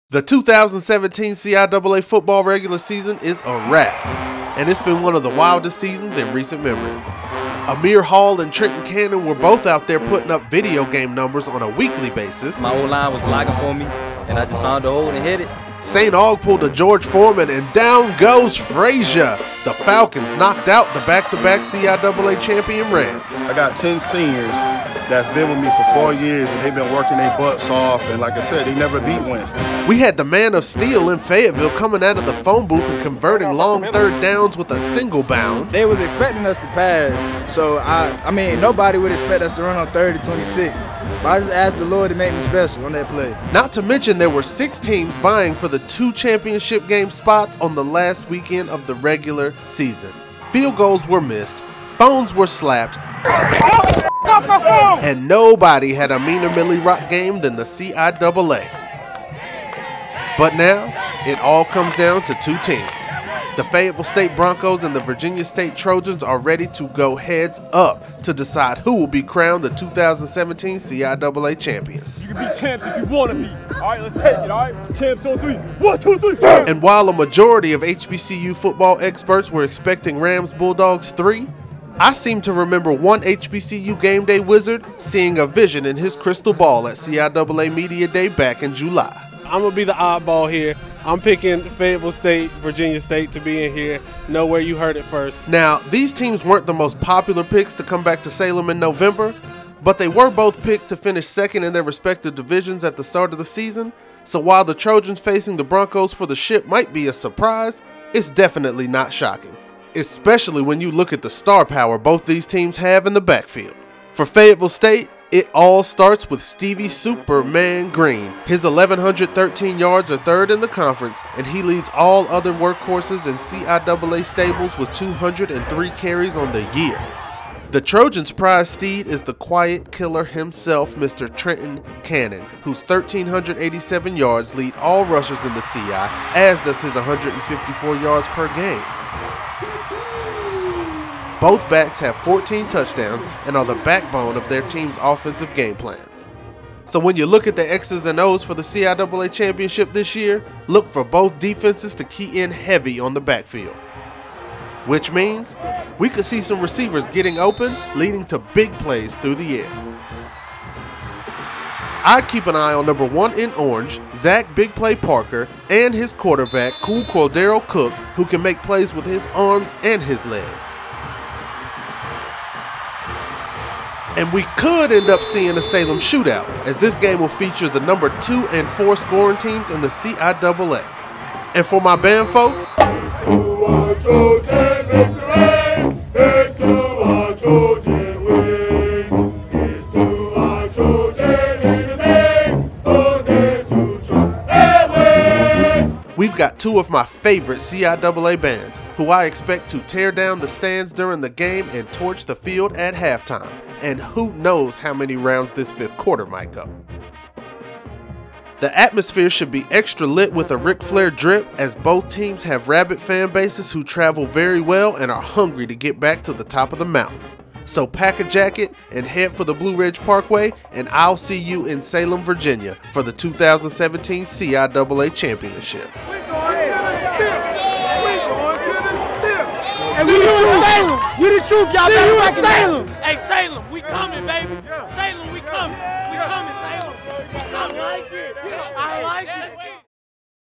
The 2017 CIAA football regular season is a wrap, and it's been one of the wildest seasons in recent memory. Amir Hall and Trenton Cannon were both out there putting up video game numbers on a weekly basis. My old line was blocking for me, and I just found a hole and hit it. St. Aug pulled a George Foreman, and down goes Frazier. The Falcons knocked out the back-to-back CIAA champion Rams. I got 10 seniors that's been with me for 4 years, and they've been working their butts off, and like I said, they never beat Winston. We had the man of steel in Fayetteville coming out of the phone booth and converting long third downs with a single bound. They was expecting us to pass, so I mean, nobody would expect us to run on 3rd and 26. But I just asked the Lord to make me special on that play. Not to mention there were 6 teams vying for the 2 championship game spots on the last weekend of the regular season. Field goals were missed, phones were slapped, and nobody had a meaner Millie Rock game than the CIAA. But now, it all comes down to 2 teams. The Fayetteville State Broncos and the Virginia State Trojans are ready to go heads up to decide who will be crowned the 2017 CIAA champions. You can be champs if you want to be. All right, let's take it, all right? Champs on 3. 1, 2, 3, champs! And while a majority of HBCU football experts were expecting Rams Bulldogs 3, I seem to remember one HBCU game day wizard seeing a vision in his crystal ball at CIAA Media Day back in July. I'm going to be the oddball here. I'm picking Fayetteville State, Virginia State to be in here. Know where you heard it first. Now, these teams weren't the most popular picks to come back to Salem in November, but they were both picked to finish second in their respective divisions at the start of the season. So while the Trojans facing the Broncos for the ship might be a surprise, it's definitely not shocking, especially when you look at the star power both these teams have in the backfield. For Fayetteville State, it all starts with Stevie Superman Green. His 1,113 yards are 3rd in the conference, and he leads all other workhorses in CIAA stables with 203 carries on the year. The Trojans' prize steed is the quiet killer himself, Mr. Trenton Cannon, whose 1,387 yards lead all rushers in the CI, as does his 154 yards per game. Both backs have 14 touchdowns and are the backbone of their team's offensive game plans. So when you look at the X's and O's for the CIAA Championship this year, look for both defenses to key in heavy on the backfield. Which means we could see some receivers getting open, leading to big plays through the air. I'd keep an eye on number 1 in orange, Zach Big Play Parker, and his quarterback, Cool Cordero Cook, who can make plays with his arms and his legs. And we could end up seeing a Salem shootout, as this game will feature the number 2 and 4 scoring teams in the CIAA. And for my band folk, we've got 2 of my favorite CIAA bands, who I expect to tear down the stands during the game and torch the field at halftime. And who knows how many rounds this 5th quarter might go. The atmosphere should be extra lit with a Ric Flair drip, as both teams have rabid fan bases who travel very well and are hungry to get back to the top of the mountain. So pack a jacket and head for the Blue Ridge Parkway, and I'll see you in Salem, Virginia for the 2017 CIAA Championship. And we the truth, Salem. We the truth, y'all better recognize. Salem. Hey, Salem, we coming, baby. Salem, we coming.